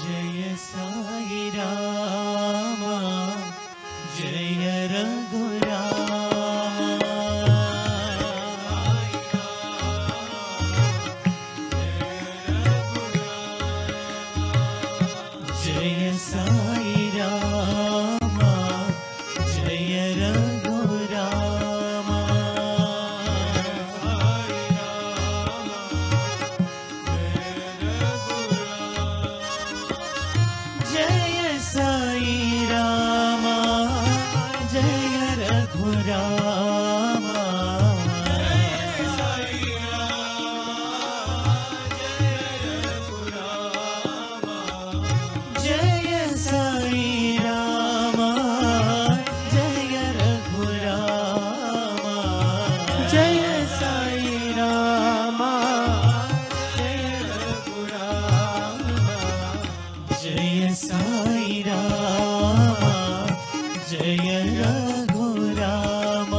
जय साई राम जय रघुराम जय साई राम जय रघुराम जय साई राम जय रघुराम जय साई राम जय रघुराम जय साई राम जय रघुराम जय साई राम जय रघुराम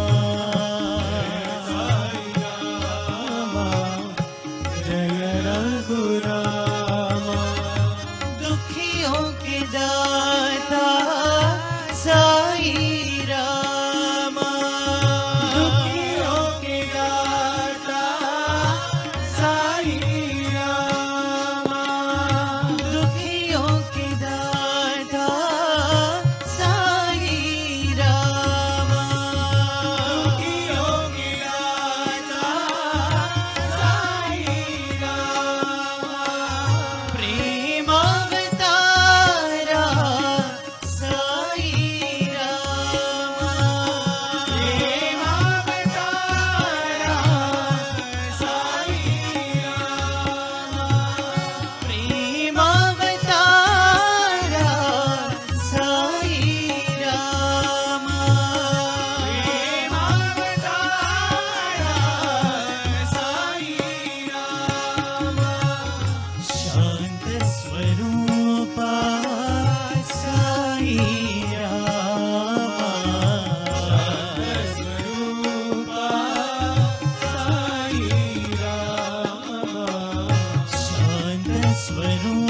जय रघुराम दुखियों के दाता साई राम दुखियों के दाता साई राम दुखियों के दाता साई राम दुखियों के दाता साई राम प्रेम अवतारा साई राम प्रेम अवतारा साई राम प्रेम अवतारा साई राम प्रेम अवतारा साई राम शांत स्वरूपा साई राम शांत स्वरूपा